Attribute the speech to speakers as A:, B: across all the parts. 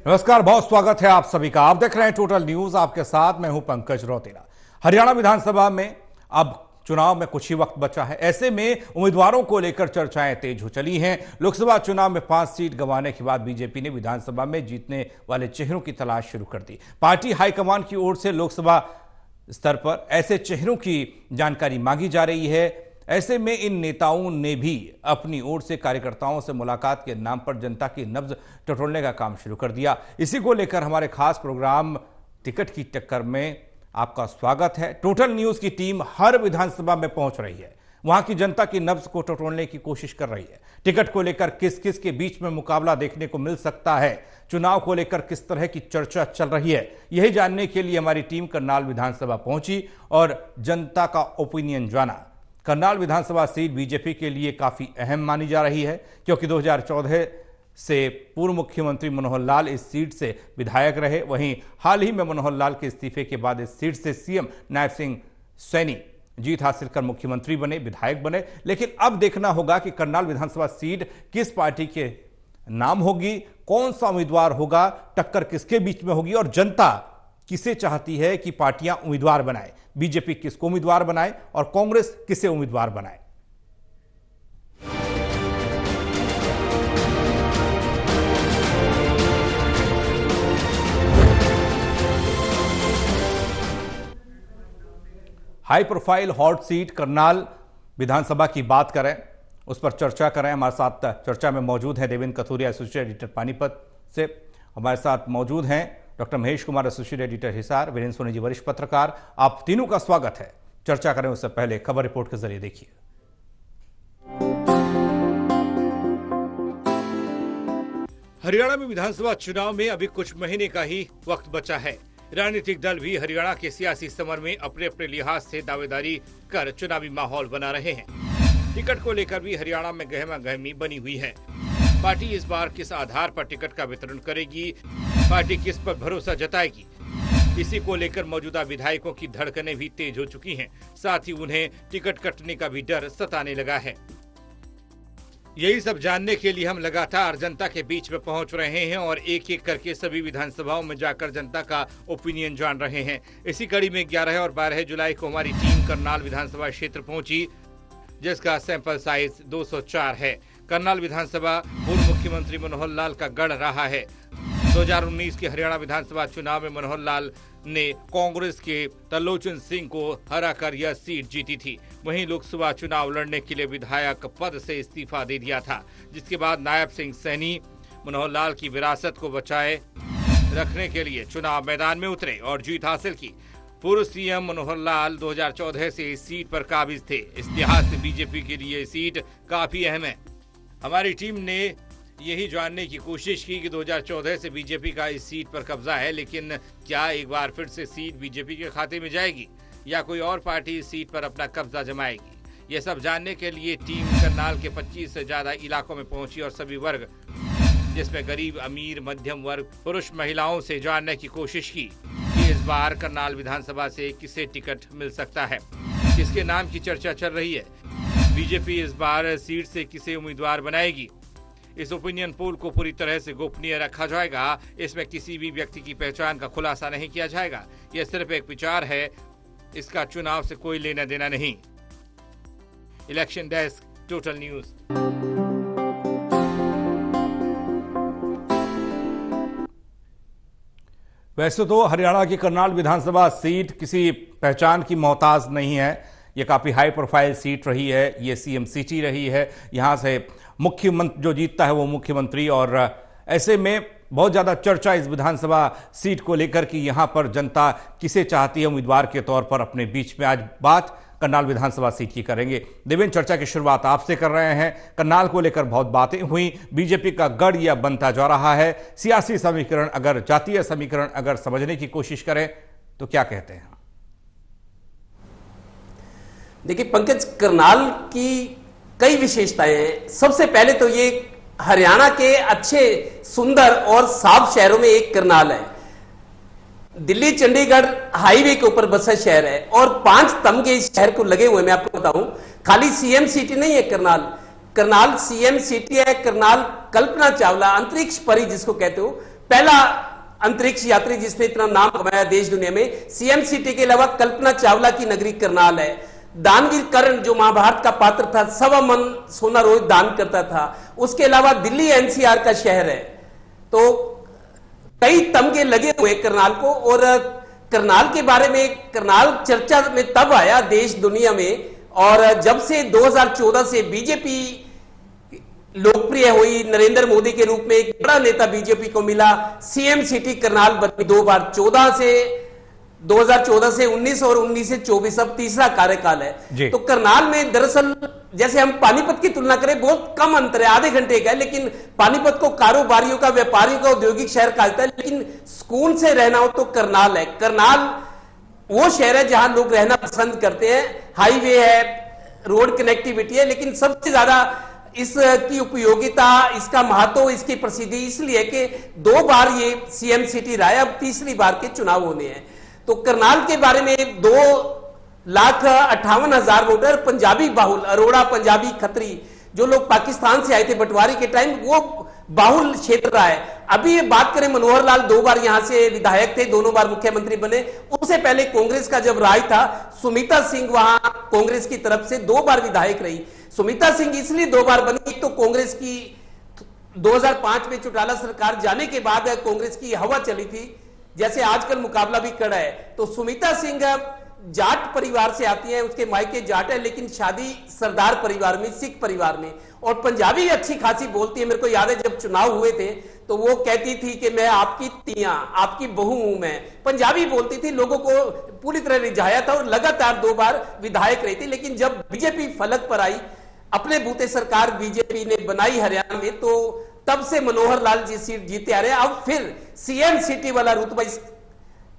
A: नमस्कार, बहुत स्वागत है आप सभी का। आप देख रहे हैं टोटल न्यूज, आपके साथ मैं हूं पंकज रौतेला। हरियाणा विधानसभा में अब चुनाव में कुछ ही वक्त बचा है। ऐसे में उम्मीदवारों को लेकर चर्चाएं तेज हो चली हैं। लोकसभा चुनाव में 5 सीट गंवाने के बाद बीजेपी ने विधानसभा में जीतने वाले चेहरों की तलाश शुरू कर दी। पार्टी हाईकमान की ओर से लोकसभा स्तर पर ऐसे चेहरों की जानकारी मांगी जा रही है। ऐसे में इन नेताओं ने भी अपनी ओर से कार्यकर्ताओं से मुलाकात के नाम पर जनता की नब्ज टटोलने का काम शुरू कर दिया। इसी को लेकर हमारे खास प्रोग्राम टिकट की टक्कर में आपका स्वागत है। टोटल न्यूज की टीम हर विधानसभा में पहुंच रही है, वहां की जनता की नब्ज को टटोलने की कोशिश कर रही है। टिकट को लेकर किस किस के बीच में मुकाबला देखने को मिल सकता है, चुनाव को लेकर किस तरह की चर्चा चल रही है, यही जानने के लिए हमारी टीम करनाल विधानसभा पहुंची और जनता का ओपिनियन जाना। करनाल विधानसभा सीट बीजेपी के लिए काफी अहम मानी जा रही है, क्योंकि 2014 से पूर्व मुख्यमंत्री मनोहर लाल इस सीट से विधायक रहे। वहीं हाल ही में मनोहर लाल के इस्तीफे के बाद इस सीट से सीएम नायब सिंह सैनी जीत हासिल कर मुख्यमंत्री बने, विधायक बने। लेकिन अब देखना होगा कि करनाल विधानसभा सीट किस पार्टी के नाम होगी, कौन सा उम्मीदवार होगा, टक्कर किसके बीच में होगी और जनता किसे चाहती है कि पार्टियां उम्मीदवार बनाए। बीजेपी किसको उम्मीदवार बनाए और कांग्रेस किसे उम्मीदवार बनाए। High profile hot seat Karnal विधानसभा की बात करें, उस पर चर्चा करें। हमारे साथ चर्चा में मौजूद हैं देवेंद्र कथुरिया, एसोसिएट एडिटर पानीपत से। हमारे साथ मौजूद हैं doctor Mahesh Kumar, associate editor Hisar, Virendra Soni ji, वरिष्ठ पत्रकार। आप तीनों का स्वागत है। चर्चा करें उससे पहले खबर रिपोर्ट के जरिए देखिए। हरियाणा में विधानसभा चुनाव में अभी कुछ महीने का ही वक्त बचा है। राजनीतिक दल भी हरियाणा के सियासी समर में अपने अपने लिहाज से दावेदारी कर चुनावी माहौल बना रहे हैं। टिकट को लेकर भी हरियाणा में गहमा गहमी बनी हुई है। पार्टी इस बार किस आधार पर टिकट का वितरण करेगी, पार्टी किस पर भरोसा जताएगी, इसी को लेकर मौजूदा विधायकों की धड़कनें भी तेज हो चुकी हैं। साथ ही उन्हें टिकट कटने का भी डर सताने लगा है। यही सब जानने के लिए हम लगातार जनता के बीच में पहुंच रहे हैं और एक एक करके सभी विधानसभाओं में जाकर जनता का ओपिनियन जान रहे हैं। इसी कड़ी में 11 और 12 जुलाई को हमारी टीम करनाल विधानसभा क्षेत्र पहुंची, जिसका सैंपल साइज 204 है। करनाल विधानसभा पूर्व मुख्यमंत्री मनोहर लाल का गढ़ रहा है। 2019 के हरियाणा विधानसभा चुनाव में मनोहर लाल ने कांग्रेस के त्रिलोचन सिंह को हराकर यह सीट जीती थी। वहीं लोकसभा चुनाव लड़ने के लिए विधायक पद से इस्तीफा दे दिया था, जिसके बाद नायब सिंह सैनी मनोहर लाल की विरासत को बचाए रखने के लिए चुनाव मैदान में उतरे और जीत हासिल की। पूर्व सीएम मनोहर लाल 2014 से इस सीट पर काबिज थे। इस लिहाज से बीजेपी के लिए सीट काफी अहम है। हमारी टीम ने यही जानने की कोशिश की कि 2014 से बीजेपी का इस सीट पर कब्जा है, लेकिन क्या एक बार फिर से सीट बीजेपी के खाते में जाएगी या कोई और पार्टी इस सीट पर अपना कब्जा जमाएगी। ये सब जानने के लिए टीम करनाल के 25 से ज्यादा इलाकों में पहुंची और सभी वर्ग, जिसमें गरीब, अमीर, मध्यम वर्ग, पुरुष, महिलाओं से जानने की कोशिश की कि इस बार करनाल विधानसभा से किसे टिकट मिल सकता है, किसके नाम की चर्चा चल रही है, बीजेपी इस बार सीट से किसे उम्मीदवार बनाएगी। इस ओपिनियन पोल को पूरी तरह से गोपनीय रखा जाएगा। इसमें किसी भी व्यक्ति की पहचान का खुलासा नहीं किया जाएगा। यह सिर्फ एक विचार है, इसका चुनाव से कोई लेना देना नहीं। Election desk, total news. वैसे तो हरियाणा की करनाल विधानसभा सीट किसी पहचान की मोहताज नहीं है। ये काफी हाई प्रोफाइल सीट रही है, ये सीएम सिटी रही है। यहां से मुख्यमंत्री जो जीतता है वो मुख्यमंत्री, और ऐसे में बहुत ज्यादा चर्चा इस विधानसभा सीट को लेकर कि यहां पर जनता किसे चाहती है उम्मीदवार के तौर पर अपने बीच में। आज बात करनाल विधानसभा सीट की करेंगे। देवेंद्र, चर्चा की शुरुआत आपसे कर रहे हैं। करनाल को लेकर बहुत बातें हुई, बीजेपी का गढ़ यह बनता जा रहा है। सियासी समीकरण अगर, जातीय समीकरण अगर समझने की कोशिश करें तो क्या कहते हैं?
B: देखिए पंकज, करनाल की कई विशेषताएं हैं। सबसे पहले तो ये हरियाणा के अच्छे, सुंदर और साफ शहरों में एक करनाल है। दिल्ली चंडीगढ़ हाईवे के ऊपर बसा शहर है और 5 तमगे इस शहर को लगे हुए। मैं आपको बताऊं, खाली सीएम सिटी नहीं है करनाल सीएम सिटी है। करनाल कल्पना चावला, अंतरिक्ष परी जिसको कहते हो, पहला अंतरिक्ष यात्री जिसने इतना नाम कमाया देश दुनिया में। सीएम सिटी के अलावा कल्पना चावला की नगरी करनाल है। दानवीर कर्ण जो महाभारत का पात्र था, 1.25 मन सोना रोज दान करता था। उसके अलावा दिल्ली एनसीआर का शहर है। तो कई तमगे लगे हुए करनाल को। और करनाल के बारे में, करनाल चर्चा में तब आया देश दुनिया में, और जब से 2014 से बीजेपी लोकप्रिय हुई, नरेंद्र मोदी के रूप में एक बड़ा नेता बीजेपी को मिला, सीएम सिटी करनाल बनी 2 बार, 2014 से 19 और 19 से 24, अब तीसरा कार्यकाल है। तो करनाल में दरअसल जैसे हम पानीपत की तुलना करें, बहुत कम अंतर है, आधे घंटे का है, लेकिन पानीपत को कारोबारियों का, व्यापारियों का, औद्योगिक शहर कहा जाता है। लेकिन सुकून से रहना हो तो करनाल है। करनाल वो शहर है जहां लोग रहना पसंद करते हैं। हाईवे है, रोड कनेक्टिविटी है, लेकिन सबसे ज्यादा इसकी उपयोगिता, इसका महत्व, इसकी प्रसिद्धि इसलिए कि 2 बार ये सीएम सिटी रहा है, अब तीसरी बार के चुनाव होने हैं। तो करनाल के बारे में 2,58,000 वोटर पंजाबी बाहुल, अरोड़ा पंजाबी खत्री, जो लोग पाकिस्तान से आए थे बंटवारे के टाइम, वो बाहुल क्षेत्र रहा है। अभी ये बात करें, मनोहर लाल 2 बार यहां से विधायक थे, दोनों बार मुख्यमंत्री बने। उससे पहले कांग्रेस का जब राज था, सुमिता सिंह वहां कांग्रेस की तरफ से 2 बार विधायक रही। सुमिता सिंह इसलिए 2 बार बनी, तो कांग्रेस की 2005 में चौटाला सरकार जाने के बाद कांग्रेस की हवा चली थी, जैसे आजकल मुकाबला भी कड़ा है। तो सुमिता सिंह जाट परिवार से आती हैं, उसके मायके जाट है, लेकिन शादी सरदार परिवार में, सिख परिवार में, और पंजाबी अच्छी खासी बोलती है। मेरे को याद है जब चुनाव हुए थे तो वो कहती थी कि मैं आपकी तियां, आपकी बहू हूं, मैं पंजाबी बोलती थी, लोगों को पूरी तरह रिझाया था, और लगातार 2 बार विधायक रही थी। लेकिन जब बीजेपी फलक पर आई, अपने बूते सरकार बीजेपी ने बनाई हरियाणा में, तो तब से मनोहर लाल जी सीट जीते आ रहे हैं। अब फिर सीएम सिटी वाला रुतबा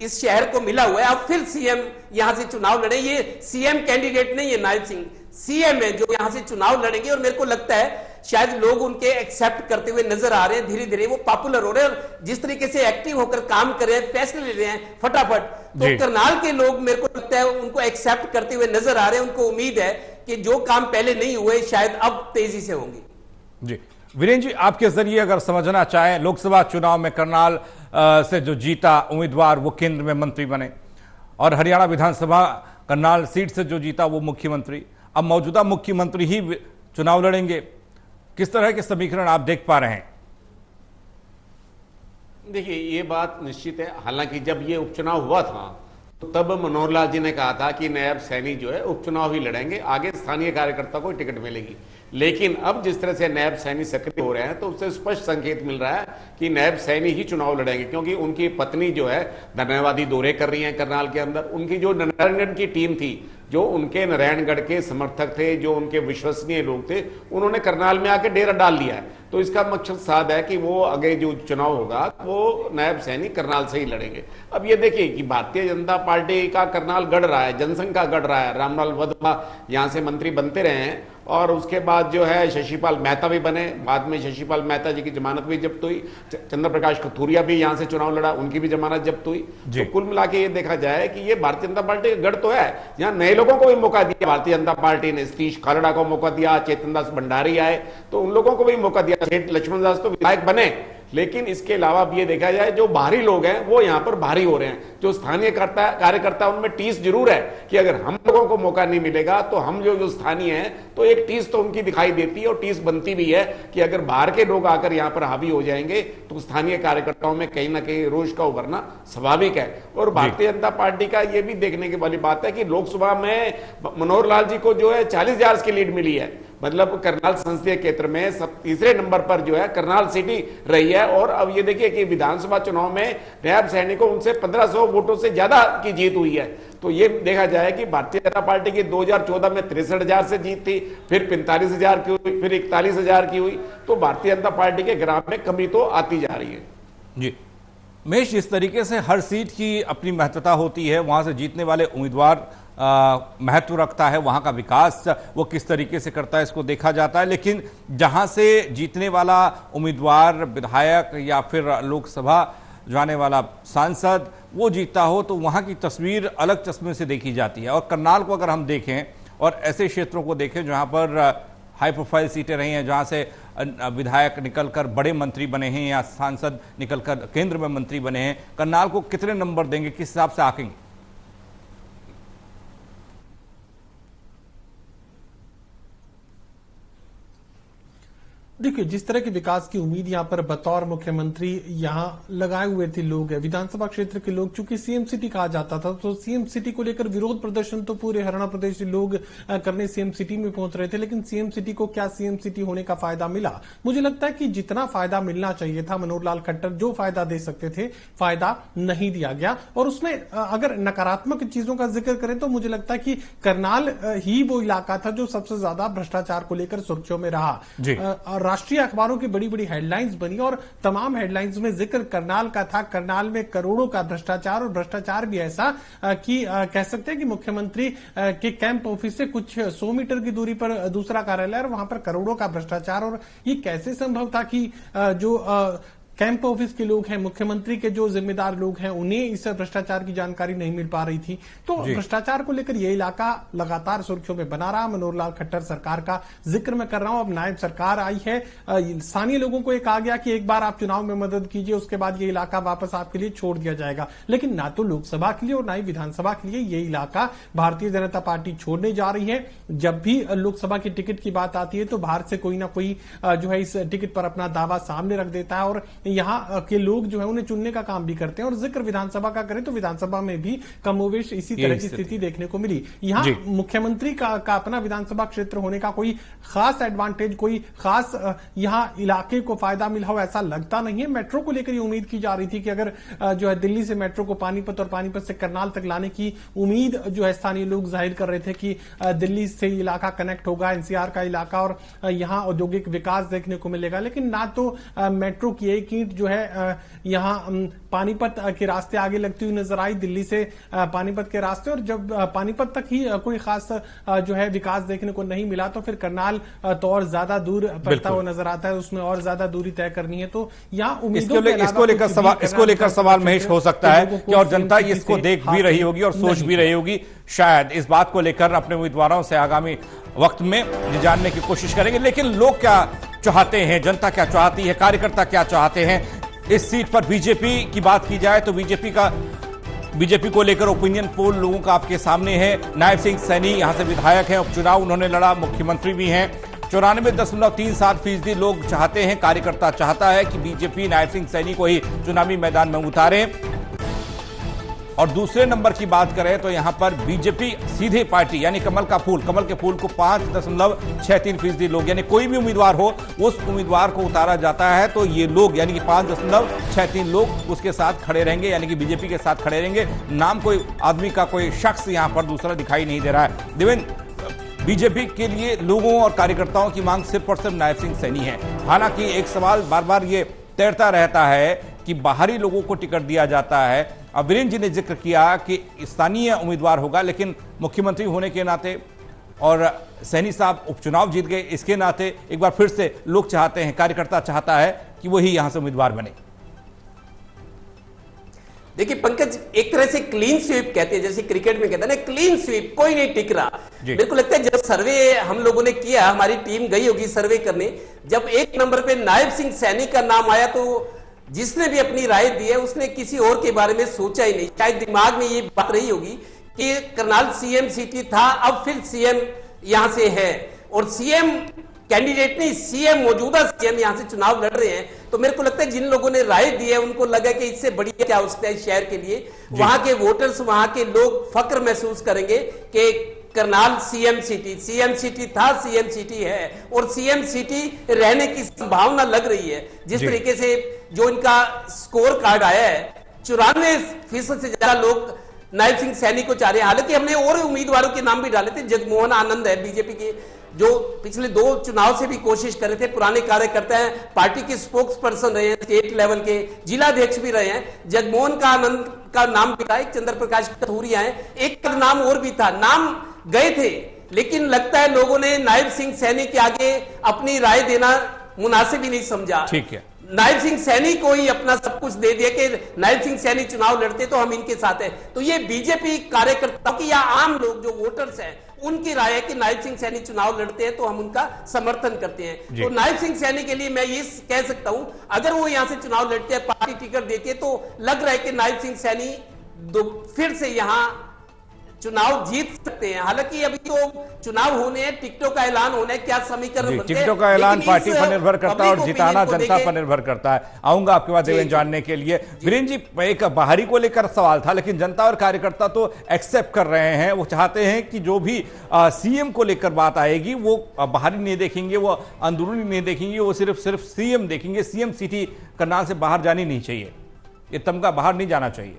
B: इस शहर को मिला हुआ है। अब फिर सीएम यहां से चुनाव लड़े। ये सीएम कैंडिडेट नहीं है नायब सिंह, सीएम है जो यहां से चुनाव लड़ेंगे। और मेरे को लगता है शायद लोग उनके एक्सेप्ट करते हुए नजर आ रहे हैं, धीरे धीरे वो पॉपुलर हो रहे हैं, और जिस तरीके से एक्टिव होकर काम कर रहे हैं, फैसले ले रहे हैं फटाफट, तो करनाल के लोग मेरे को लगता है उनको एक्सेप्ट करते हुए नजर आ रहे हैं। उनको उम्मीद है कि जो काम पहले नहीं हुए शायद अब तेजी से होंगे। जी
A: वीरेंद्र जी, आपके जरिए अगर समझना चाहें, लोकसभा चुनाव में करनाल से जो जीता उम्मीदवार वो केंद्र में मंत्री बने, और हरियाणा विधानसभा करनाल सीट से जो जीता वो मुख्यमंत्री, अब मौजूदा मुख्यमंत्री ही चुनाव लड़ेंगे। किस तरह के समीकरण आप देख पा रहे हैं?
C: देखिए, ये बात निश्चित है। हालांकि जब ये उपचुनाव हुआ था तो तब मनोहर लाल जी ने कहा था कि नायब सैनी जो है उपचुनाव ही लड़ेंगे, आगे स्थानीय कार्यकर्ता को टिकट मिलेगी। लेकिन अब जिस तरह से नायब सैनी सक्रिय हो रहे हैं, तो उससे स्पष्ट संकेत मिल रहा है कि नायब सैनी ही चुनाव लड़ेंगे, क्योंकि उनकी पत्नी जो है धन्यवादी दौरे कर रही हैं करनाल के अंदर। उनकी जो नारायणगढ़ की टीम थी, जो उनके नारायणगढ़ के समर्थक थे, जो उनके विश्वसनीय लोग थे, उन्होंने करनाल में आके डेरा डाल लिया है। तो इसका मकसद साध है कि वो आगे जो चुनाव होगा वो नायब सैनी करनाल से ही लड़ेंगे। अब ये देखिए कि भारतीय जनता पार्टी का करनाल गढ़ रहा है, जनसंख्या गढ़ रहा है। रामलाल वधवा यहां से मंत्री बनते रहे हैं, और उसके बाद जो है शशिपाल मेहता भी बने। बाद में शशिपाल मेहता जी की जमानत भी जब्त हुई। चंद्र प्रकाश कथूरिया भी यहां से चुनाव लड़ा, उनकी भी जमानत जब्त हुई। तो कुल मिला के ये देखा जाए कि ये भारतीय जनता पार्टी का गढ़ तो है, यहाँ नए लोगों को भी मौका दिया भारतीय जनता पार्टी ने। सतीश खालड़ा को मौका दिया, चेतन दास भंडारी आए तो उन लोगों को भी मौका दिया, सेठ लक्ष्मण दास तो विधायक बने। लेकिन इसके अलावा अब ये देखा जाए, जो बाहरी लोग हैं वो यहां पर भारी हो रहे हैं। जो स्थानीय कार्यकर्ता उनमें टीस जरूर है कि अगर हम लोगों को मौका नहीं मिलेगा तो हम जो स्थानीय हैं, तो एक टीस तो उनकी दिखाई देती है, और टीस बनती भी है कि अगर बाहर के लोग आकर यहां पर हावी हो जाएंगे तो स्थानीय कार्यकर्ताओं में कहीं ना कहीं रोष का उभरना स्वाभाविक है। और भारतीय जनता पार्टी का यह भी देखने की वाली बात है कि लोकसभा में मनोहर लाल जी को जो है 40,000 की लीड मिली है। मतलब करनाल संसदीय क्षेत्र में तीसरे नंबर पर जो है करनाल सिटी रही है। और अब ये देखिए कि विधानसभा चुनाव में नायब सैनी को उनसे 1500 वोटों से ज्यादा की जीत हुई है। तो ये देखा जाए कि भारतीय जनता पार्टी की 2014 में 63,000 से जीत थी, फिर 45,000 की हुई, फिर 41,000 की हुई। तो भारतीय जनता पार्टी के ग्राफ में कमी तो आती जा रही है।
A: जी महेश, इस तरीके से हर सीट की अपनी महत्वता होती है, वहां से जीतने वाले उम्मीदवार महत्व रखता है, वहां का विकास वो किस तरीके से करता है इसको देखा जाता है। लेकिन जहां से जीतने वाला उम्मीदवार, विधायक या फिर लोकसभा जाने वाला सांसद वो जीतता हो, तो वहां की तस्वीर अलग चश्मे से देखी जाती है। और करनाल को अगर हम देखें और ऐसे क्षेत्रों को देखें जहां पर हाई प्रोफाइल सीटें रही हैं जहां से विधायक निकलकर बड़े मंत्री बने हैं या सांसद निकलकर केंद्र में मंत्री बने हैं, करनाल को कितने नंबर देंगे, किस हिसाब से आंकेंगे?
D: देखिए, जिस तरह के विकास की उम्मीद यहां पर बतौर मुख्यमंत्री यहां लगाए हुए थे लोग, विधानसभा क्षेत्र के लोग, चूंकि सीएम सिटी कहा जाता था, तो सीएम सिटी को लेकर विरोध प्रदर्शन तो पूरे हरियाणा प्रदेश से लोग करने सीएम सिटी में पहुंच रहे थे। लेकिन सीएम सिटी को क्या सीएम सिटी होने का फायदा मिला? मुझे लगता है कि जितना फायदा मिलना चाहिए था, मनोहर लाल खट्टर जो फायदा दे सकते थे, फायदा नहीं दिया गया। और उसमें अगर नकारात्मक चीजों का जिक्र करें तो मुझे लगता है कि करनाल ही वो इलाका था जो सबसे ज्यादा भ्रष्टाचार को लेकर सुर्खियों में रहा। राष्ट्रीय अखबारों की बड़ी बड़ी हेडलाइंस बनी और तमाम हेडलाइंस में जिक्र करनाल का था। करनाल में करोड़ों का भ्रष्टाचार, और भ्रष्टाचार भी ऐसा कि कह सकते हैं कि मुख्यमंत्री के कैंप ऑफिस से कुछ 100 मीटर की दूरी पर दूसरा कार्यालय, और वहां पर करोड़ों का भ्रष्टाचार। और ये कैसे संभव था कि जो कैंप ऑफिस के लोग हैं, मुख्यमंत्री के जो जिम्मेदार लोग हैं, उन्हें इस भ्रष्टाचार की जानकारी नहीं मिल पा रही थी। तो भ्रष्टाचार को लेकर यह इलाका लगातार सुर्खियों में बना रहा। मनोहर लाल खट्टर सरकार का जिक्र मैं कर रहा हूं, अब नायब सरकार आई है, स्थानीय लोगों को एक कहा गया कि एक बार आप चुनाव में मदद कीजिए, उसके बाद ये इलाका वापस आपके लिए छोड़ दिया जाएगा। लेकिन ना तो लोकसभा के लिए और ना ही विधानसभा के लिए ये इलाका भारतीय जनता पार्टी छोड़ने जा रही है। जब भी लोकसभा की टिकट की बात आती है तो बाहर से कोई ना कोई जो है इस टिकट पर अपना दावा सामने रख देता है, और यहाँ के लोग जो है उन्हें चुनने का काम भी करते हैं। और जिक्र विधानसभा का करें तो विधानसभा में भी कमोवेश इसी तरह की स्थिति देखने को मिली। यहाँ मुख्यमंत्री का अपना विधानसभा क्षेत्र होने का कोई खास एडवांटेज, कोई खास यहाँ इलाके को फायदा मिला हो ऐसा लगता नहीं है। मेट्रो को लेकर ये उम्मीद की जा रही थी कि अगर जो है दिल्ली से मेट्रो को पानीपत और पानीपत से करनाल तक लाने की उम्मीद जो है स्थानीय लोग जाहिर कर रहे थे कि दिल्ली से इलाका कनेक्ट होगा, एनसीआर का इलाका, और यहाँ औद्योगिक विकास देखने को मिलेगा। लेकिन ना तो मेट्रो की एक ईंट जो है यहाँ पानीपत के रास्ते आगे लगती हुई नजर आई, दिल्ली से पानीपत के रास्ते, और जब पानीपत तक ही कोई खास जो है विकास देखने को नहीं मिला तो फिर करनाल तो और ज्यादा दूर पड़ता हुआ नजर आता है, उसमें और ज्यादा दूरी तय करनी है। तो यहाँ उम्मीदों
A: इसको लेकर सवाल महेश हो सकता है कि और जनता इसको देख भी रही होगी और सोच भी रही होगी, शायद इस बात को लेकर अपने उम्मीदवारों से आगामी वक्त में जानने की कोशिश करेंगे। लेकिन लोग क्या चाहते हैं, जनता क्या चाहती है, कार्यकर्ता क्या चाहते हैं? इस सीट पर बीजेपी की बात की जाए तो बीजेपी को लेकर ओपिनियन पोल लोगों का आपके सामने है। नायब सिंह सैनी यहां से विधायक हैं, उपचुनाव उन्होंने लड़ा, मुख्यमंत्री भी हैं। 94.37% लोग चाहते हैं, कार्यकर्ता चाहता है कि बीजेपी नायब सिंह सैनी को ही चुनावी मैदान में उतारे। और दूसरे नंबर की बात करें तो यहां पर बीजेपी सीधे पार्टी यानी कमल के फूल को 5.63% लोग, यानी कोई भी उम्मीदवार हो उस उम्मीदवार को उतारा जाता है तो ये लोग यानी कि 5.63 लोग उसके साथ खड़े रहेंगे, यानी कि बीजेपी के साथ खड़े रहेंगे। नाम कोई आदमी का कोई शख्स यहां पर दूसरा दिखाई नहीं दे रहा है। देवेंद्र, बीजेपी के लिए लोगों और कार्यकर्ताओं की मांग सिर्फ और सिर्फ नायब सिंह सैनी है। हालांकि एक सवाल बार बार ये तैरता रहता है कि बाहरी लोगों को टिकट दिया जाता है। अब वीरेंद्र जी ने जिक्र किया कि स्थानीय उम्मीदवार होगा, लेकिन मुख्यमंत्री होने के नाते और सैनी साहब उपचुनाव जीत गए इसके नाते एक बार फिर से लोग चाहते हैं, कार्यकर्ता चाहता है कि वही यहां से उम्मीदवार बने।
B: देखिए पंकज, एक तरह से क्लीन स्वीप कहते हैं, जैसे क्रिकेट में कहते हैं ना क्लीन स्वीप, कोई नहीं टिक रहा। मेरे को लगता है जब सर्वे हम लोगों ने किया, हमारी टीम गई होगी सर्वे करने, जब एक नंबर पे नायब सिंह सैनी का नाम आया तो जिसने भी अपनी राय दी है उसने किसी और के बारे में सोचा ही नहीं। शायद दिमाग में ये बात रही होगी कि करनाल सीएम सिटी था, अब फिर सीएम यहां से है, और सीएम कैंडिडेट नहीं, सीएम मौजूदा सीएम यहां से चुनाव लड़ रहे हैं। तो मेरे को लगता है जिन लोगों ने राय दी है उनको लगा कि इससे बढ़िया क्या हो सकता है शहर के लिए। वहां के वोटर्स, वहां के लोग फक्र महसूस करेंगे कि करनाल सीएम सिटी था, सीएम सिटी है, और सीएम सिटी रहने की संभावना लग रही है। जिस तरीके से जो इनका स्कोर कार्ड आया है, 94% से ज्यादा लोग नायब सिंह सैनी को चाह रहे हैं। हालांकि हमने और उम्मीदवारों के नाम भी डाले थे, जगमोहन आनंद है बीजेपी के, जो पिछले 2 चुनाव से भी कोशिश कर रहे थे, पुराने कार्यकर्ता हैं, पार्टी के स्पोक्स पर्सन रहे हैं, स्टेट लेवल के जिलाध्यक्ष भी रहे हैं। जगमोहन का आनंद का नाम भी था, चंद्र प्रकाश कथूरिया है, एक नाम और भी था, नाम गए थे, लेकिन लगता है लोगों ने नायब सिंह सैनी के आगे अपनी राय देना मुनासिब ही नहीं समझा।
A: ठीक है,
B: नायब सिंह सैनी को ही अपना सब कुछ दे दिया कि नायब सिंह सैनी चुनाव लड़ते तो हम इनके साथ हैं। तो ये बीजेपी कार्यकर्ताओं की या आम लोग जो वोटर्स हैं उनकी राय है कि नायब सिंह सैनी चुनाव लड़ते हैं तो हम उनका समर्थन करते हैं। तो नायब सिंह सैनी के लिए मैं ये कह सकता हूं, अगर वो यहां से चुनाव लड़ते हैं, पार्टी टिकट देती है, तो लग रहा है कि नायब सिंह सैनी फिर से यहां चुनाव जीत सकते हैं। हालांकि अभी तो चुनाव होने हैं, टिकटों का ऐलान होना है, क्या समीकरण बनते हैं,
E: टिकटों का ऐलान पार्टी पर निर्भर करता है और जिताना जनता पर निर्भर करता है। आऊंगा आपके बाद देवेंद्र जानने के लिए। वीरेंद्र जी, एक बाहरी को लेकर सवाल था, लेकिन जनता और कार्यकर्ता तो एक्सेप्ट कर रहे हैं। वो चाहते हैं कि जो भी सीएम को लेकर बात आएगी वो बाहरी नहीं देखेंगे, वो अंदरूनी नहीं देखेंगे, वो सिर्फ सीएम देखेंगे। सीएम सिटी करनाल से बाहर जानी नहीं चाहिए, ये तमगा बाहर नहीं जाना चाहिए।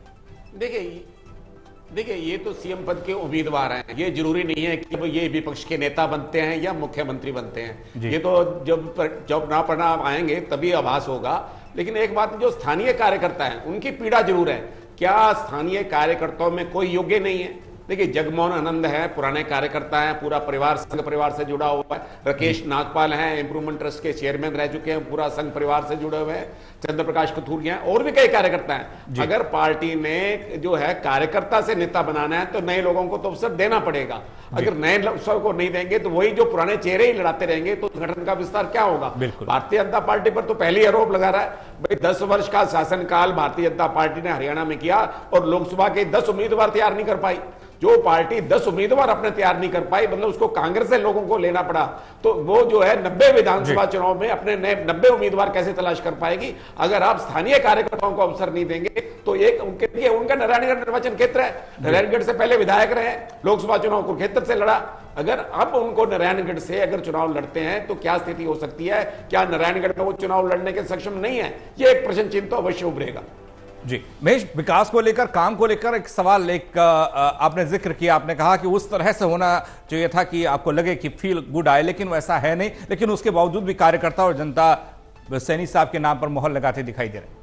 C: देखिए ये तो सीएम पद के उम्मीदवार हैं, ये जरूरी नहीं है कि ये विपक्ष के नेता बनते हैं या मुख्यमंत्री बनते हैं। ये तो जब ना परिणाम आएंगे तभी आभास होगा। लेकिन एक बात, जो स्थानीय कार्यकर्ता हैं उनकी पीड़ा जरूर है। क्या स्थानीय कार्यकर्ताओं में कोई योग्य नहीं है? देखिए जगमोहन आनंद है, पुराने कार्यकर्ता हैं, पूरा परिवार संघ परिवार से जुड़ा हुआ है। राकेश नागपाल हैं, इंप्रूवमेंट ट्रस्ट के चेयरमैन रह चुके हैं, पूरा संघ परिवार से जुड़े हुए हैं। चंद्र प्रकाश कथूरिया हैं, और भी कई कार्यकर्ता हैं। अगर पार्टी ने जो है कार्यकर्ता से नेता बनाना है तो नए लोगों को तो अवसर देना पड़ेगा। अगर नए अवसर को नहीं देंगे तो वही जो पुराने चेहरे ही लड़ाते रहेंगे तो संगठन का विस्तार क्या होगा? भारतीय जनता पार्टी पर तो पहले ही आरोप लगा रहा है, भाई 10 वर्ष का शासनकाल भारतीय जनता पार्टी ने हरियाणा में किया और लोकसभा के 10 उम्मीदवार तैयार नहीं कर पाई। जो पार्टी 10 उम्मीदवार अपने तैयार नहीं कर पाई, मतलब उसको कांग्रेस से लोगों को लेना पड़ा, तो वो जो है 90 विधानसभा चुनाव में अपने नए 90 उम्मीदवार कैसे तलाश कर पाएगी? अगर आप स्थानीय कार्यकर्ताओं को अवसर नहीं देंगे तो एक उनका नारायणगढ़ निर्वाचन क्षेत्र है, नारायणगढ़ से पहले विधायक रहे, लोकसभा चुनाव कुरुक्षेत्र से लड़ा। अगर अब उनको नारायणगढ़ से अगर चुनाव लड़ते हैं तो क्या स्थिति हो सकती है? क्या नारायणगढ़ में वो चुनाव लड़ने के सक्षम नहीं है? ये एक प्रश्न चिन्ह तो अवश्य उभरेगा।
E: जी महेश, विकास को लेकर, काम को लेकर एक सवाल आपने जिक्र किया। आपने कहा कि उस तरह से होना चाहिए था कि आपको लगे कि फील गुड आए, लेकिन वैसा है नहीं। लेकिन उसके बावजूद भी कार्यकर्ता और जनता सैनी साहब के नाम पर मोहर लगाते दिखाई दे रहे हैं।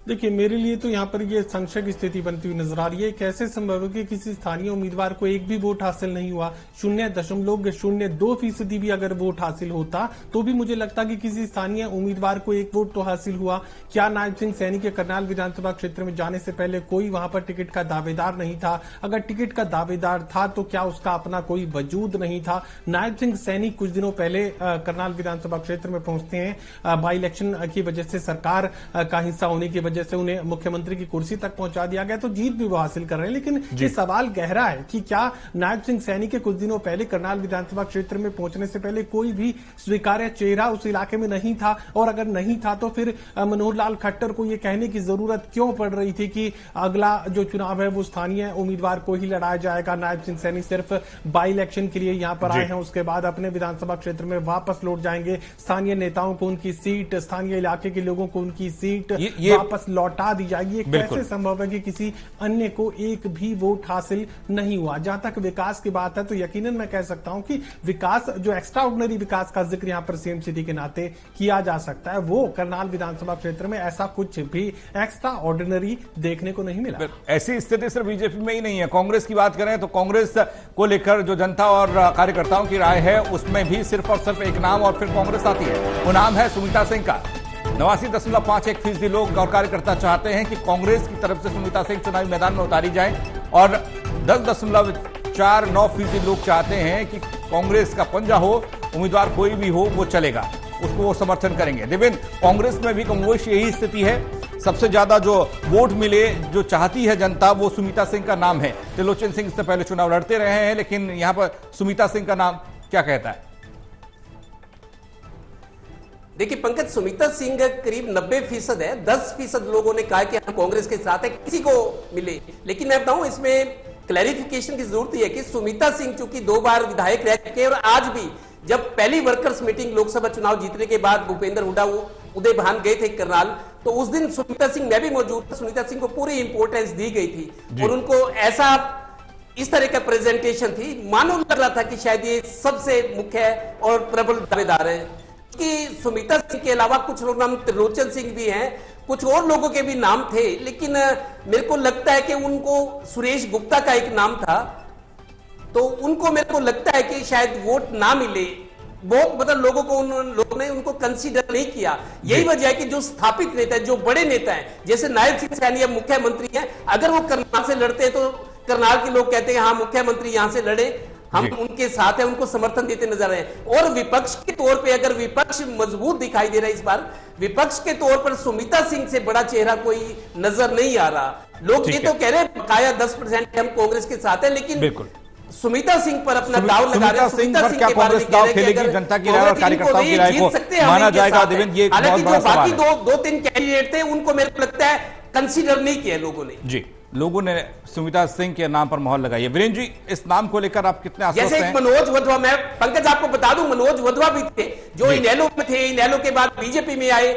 D: देखिए, मेरे लिए तो यहाँ पर ये संशय की स्थिति बनती हुई नजर आ रही है। कैसे संभव है कि किसी स्थानीय उम्मीदवार को एक भी वोट हासिल नहीं हुआ? 0.02% भी अगर वोट हासिल होता तो भी मुझे लगता कि किसी स्थानीय उम्मीदवार को एक वोट तो हासिल हुआ। क्या नायब सिंह सैनी के करनाल विधानसभा क्षेत्र में जाने से पहले कोई वहां पर टिकट का दावेदार नहीं था? अगर टिकट का दावेदार था तो क्या उसका अपना कोई वजूद नहीं था? नायब सिंह सैनी कुछ दिनों पहले करनाल विधानसभा क्षेत्र में पहुंचते हैं। बाई इलेक्शन की वजह से, सरकार का हिस्सा होने की जैसे उन्हें मुख्यमंत्री की कुर्सी तक पहुंचा दिया गया, तो जीत भी वो हासिल कर रहे हैं। लेकिन ये सवाल गहरा है कि क्या नायब सिंह सैनी के कुछ दिनों पहले करनाल विधानसभा क्षेत्र में पहुंचने से पहले कोई भी स्वीकार्य चेहरा उस इलाके में नहीं था? और अगर नहीं था तो फिर मनोहर लाल खट्टर को यह कहने की जरूरत क्यों पड़ रही थी कि अगला जो चुनाव है वो स्थानीय उम्मीदवार को ही लड़ाया जाएगा? नायब सिंह सैनी सिर्फ बाई इलेक्शन के लिए यहां पर आए हैं, उसके बाद अपने विधानसभा क्षेत्र में वापस लौट जाएंगे। स्थानीय नेताओं को उनकी सीट, स्थानीय इलाके के लोगों को उनकी सीट वापस लौटा दी जाएगी। कैसे संभव है कि किसी अन्य को एक भी वोट हासिल नहीं हुआ? जहां तक विकास की बात है तो यकीनन मैं कह सकता हूं कि विकास, जो एक्स्ट्रा ऑर्डिनरी विकास का जिक्र यहां पर सीएम सिटी के नाते किया जा सकता है, वो करनाल विधानसभा क्षेत्र में ऐसा कुछ भी एक्स्ट्रा ऑर्डिनरी देखने को नहीं मिला।
E: ऐसी स्थिति सिर्फ बीजेपी में ही नहीं है। कांग्रेस की बात करें तो कांग्रेस को लेकर जो जनता और कार्यकर्ताओं की राय है उसमें भी सिर्फ और सिर्फ एक नाम और फिर कांग्रेस आती है। वो नाम है सुमिता सिंह का। 89.51% लोग और कार्यकर्ता चाहते हैं कि कांग्रेस की तरफ से सुमिता सिंह चुनावी मैदान में उतारी जाए और 10.49% लोग चाहते हैं कि कांग्रेस का पंजा हो, उम्मीदवार कोई भी हो वो चलेगा, उसको वो समर्थन करेंगे। देवेंद्र, कांग्रेस में भी कमोबेश यही स्थिति है। सबसे ज्यादा जो वोट मिले, जो चाहती है जनता, वो सुमिता सिंह का नाम है। त्रिलोचन सिंह इससे पहले चुनाव लड़ते रहे हैं, लेकिन यहां पर सुमिता सिंह का नाम क्या कहता है?
B: देखिए पंकज, सुमिता सिंह करीब 90% है। 10% लोगों ने कहा कि हम कांग्रेस के साथ है, किसी को मिले। लेकिन मैं बताऊं, इसमें क्लैरिफिकेशन की जरूरत है कि सुमिता सिंह चूंकि 2 बार विधायक रह चुके हैं और आज भी जब पहली वर्कर्स मीटिंग लोकसभा चुनाव जीतने के बाद भूपेंद्र हुड्डा उदय भान गए थे करनाल, तो उस दिन सुमिता सिंह, मैं भी मौजूद था, सुमिता सिंह को पूरी इंपोर्टेंस दी गई थी और उनको ऐसा इस तरह का प्रेजेंटेशन थी, मानो लग रहा था कि शायद ये सबसे मुख्य और प्रबल दावेदार है। कि सुमिता सिंह के अलावा कुछ लोग नाम, त्रिलोचन सिंह भी हैं, कुछ और लोगों के भी नाम थे, लेकिन मेरे को लगता है कि उनको सुरेश गुप्ता का एक नाम था तो उनको मेरे को लगता है कि शायद वोट ना मिले, बहुत मतलब लोगों को लोगों ने उनको कंसीडर नहीं किया। यही वजह है कि जो स्थापित नेता है, जो बड़े नेता हैं, जैसे नायब सिंह सैनी अब मुख्यमंत्री हैं, अगर वो करनाल से लड़ते हैं तो करनाल के लोग कहते हैं हाँ मुख्यमंत्री यहां से लड़े, हम उनके साथ हैं, उनको समर्थन देते नजर आए। और विपक्ष के तौर पे अगर विपक्ष मजबूत दिखाई दे रहा है इस बार, विपक्ष के तौर पर सुमिता सिंह से बड़ा चेहरा कोई नजर नहीं आ रहा। लोग ये तो कह रहे हैं बकाया 10% हम कांग्रेस के साथ हैं, लेकिन सुमिता सिंह पर अपना दाव लगा रहे हैं।
E: सुमिता सिंह पर क्या कांग्रेस दाव खेलेगी? जनता की राय और कार्यकर्ताओं की राय को माना जाएगा देवेंद्र, ये बहुत बड़ा सवाल है।
B: बाकी दो तीन कैंडिडेट थे, उनको मेरे को लगता है कंसीडर नहीं किया लोगों ने।
E: जी, लोगों ने सुमिता सिंह के नाम पर मोहर लगाई है। वीरेंद्र जी, इस नाम को लेकर आप कितने आश्वस्त हैं?
B: जैसे एक मनोज वधवा, मैं पंकज आपको बता दूं, मनोज वधवा भी थे जो इनेलो में थे, इनेलो के बाद बीजेपी में आए,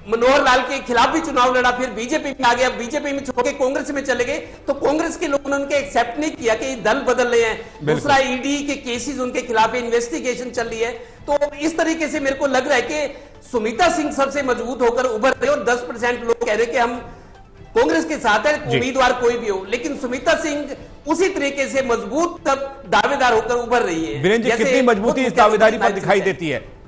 B: मनोहर लाल के खिलाफ भी चुनाव लड़ा, फिर बीजेपी में आ गया, बीजेपी में छोड़ के कांग्रेस में चले गए, तो कांग्रेस के लोगों ने उनके एक्सेप्ट नहीं किया कि दल बदल रहे हैं। दूसरा, ईडी के केसेस उनके खिलाफ इन्वेस्टिगेशन चल रही है। तो इस तरीके से मेरे को लग रहा है कि सुमिता सिंह सबसे मजबूत होकर उभर रहे, और 10% लोग कह रहे कि हम कांग्रेस के साथ है, उम्मीदवार कोई भी हो, लेकिन सुमिता सिंह उसी तरीके से मजबूत दावेदार होकर उभर रही है।
E: वीरेंद्र जी, कितनी मजबूती इस दावेदारी पर दिखाई देती है?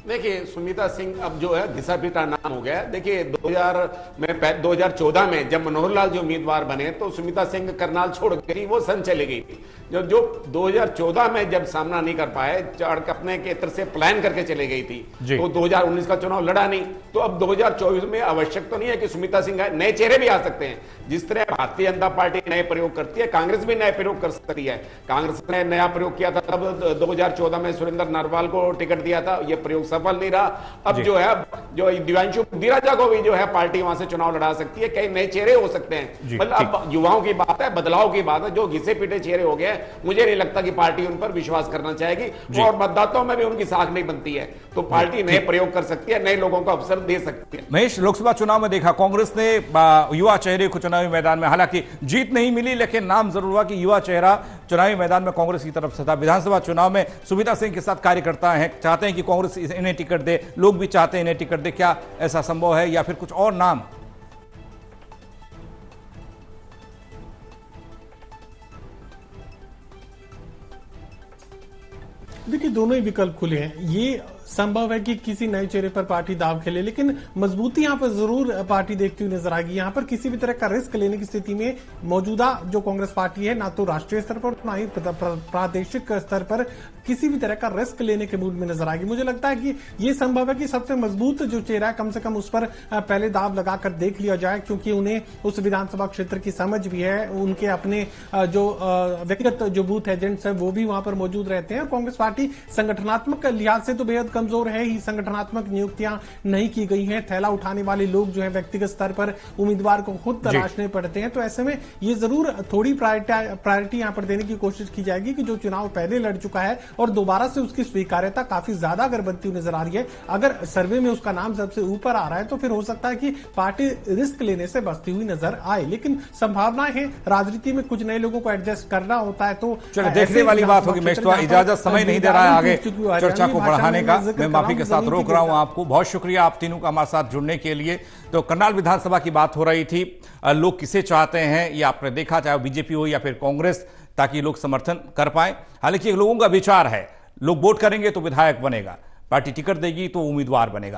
C: देखिए, सुमिता सिंह अब जो है घिसा पीटा नाम हो गया। देखिए 2014 में जब मनोहर लाल जी उम्मीदवार बने तो सुमिता सिंह करनाल छोड़ गई, वो सन चली गई। जो 2014 में जब सामना नहीं कर पाए, अपने क्षेत्र से प्लान करके चले गई थी, तो 2019 का चुनाव लड़ा नहीं। तो अब 2024 में आवश्यक तो नहीं है कि सुमिता सिंह, नए चेहरे भी आ सकते हैं। जिस तरह भारतीय जनता पार्टी नए प्रयोग करती है, कांग्रेस भी नए प्रयोग कर सकती है। कांग्रेस ने नया प्रयोग किया था, तब 2014 में सुरेंद्र नरवाल को टिकट दिया था, यह प्रयोग सफल नहीं रहा। अब जो है, जो दिव्यांशु दिराजा को भी जो है पार्टी वहां से चुनाव लड़ा सकती है, कई नए चेहरे हो सकते हैं। मतलब अब युवाओं की बात है, बदलाव की बात है। जो घिसे पीटे चेहरे हो गए, मुझे नहीं लगता कि पार्टी उन पर विश्वास करना चाहेगी, और मतदाताओं में भी उनकी साख नहीं बनती है। तो पार्टी नए प्रयोग कर सकती है, नए लोगों को अवसर दे सकती है।
E: महेश, लोकसभा चुनाव में देखा कांग्रेस ने युवा चेहरे को चुनावी मैदान में, हालांकि जीत नहीं मिली, लेकिन नाम जरूर हुआ कि युवा चेहरा चुनावी मैदान में कांग्रेस की तरफ से था। विधानसभा चुनाव में सुमिता सिंह के साथ कार्यकर्ता हैं, चाहते हैं कि कांग्रेस इन्हें टिकट दे, लोग भी चाहते हैं इन्हें टिकट दे। क्या ऐसा संभव है या फिर कुछ और नाम?
D: देखिए, दोनों ही विकल्प खुले हैं। ये संभव है कि किसी नए चेहरे पर पार्टी दाव खेले, लेकिन मजबूती यहां पर जरूर पार्टी देखती हुई नजर आएगी। यहां पर किसी भी तरह का रिस्क लेने की स्थिति में मौजूदा जो कांग्रेस पार्टी है, ना तो राष्ट्रीय स्तर पर ना ही प्रादेशिक स्तर पर किसी भी तरह का रिस्क लेने के मूड में नजर आएगी। मुझे लगता है कि यह संभव है कि सबसे मजबूत जो चेहरा है, कम से कम उस पर पहले दाव लगाकर देख लिया जाए, क्योंकि उन्हें उस विधानसभा क्षेत्र की समझ भी है, उनके अपने जो व्यक्तिगत जो बूथ एजेंट्स है वो भी वहां पर मौजूद रहते हैं। कांग्रेस पार्टी संगठनात्मक लिहाज से तो बेहद कमजोर है ही, संगठनात्मक नियुक्तियां नहीं की गई हैं, थैला उठाने वाले लोग जो है व्यक्तिगत स्तर पर उम्मीदवार को खुद तलाशने पड़ते हैं। तो ऐसे में ये जरूर थोड़ी प्रायोरिटी यहां पर देने की कोशिश की जाएगी कि जो चुनाव पहले लड़ चुका है और दोबारा से उसकी स्वीकार्यता काफी ज्यादा अगर बनती हुई नजर आ रही है, अगर सर्वे में उसका नाम सबसे ऊपर आ रहा है, तो फिर हो सकता है कि पार्टी रिस्क लेने से बचती हुई नजर आए। लेकिन संभावनाएं हैं, राजनीति में कुछ नए लोगों को एडजस्ट करना होता है, तो
E: चलो देखने वाली बात होगी। मैं तो इजाजत समय नहीं दे रहा है आगे चर्चा को बढ़ाने का, मैं माफी के साथ रोक रहा हूं आपको। बहुत शुक्रिया आप तीनों का हमारे साथ जुड़ने के लिए। तो करनाल विधानसभा की बात हो रही थी, लोग किसे चाहते हैं ये आपने देखा, चाहे बीजेपी हो या फिर कांग्रेस, ताकि लोग समर्थन कर पाए। हालांकि लोगों का विचार है, लोग वोट करेंगे तो विधायक बनेगा, पार्टी टिकट देगी तो उम्मीदवार बनेगा।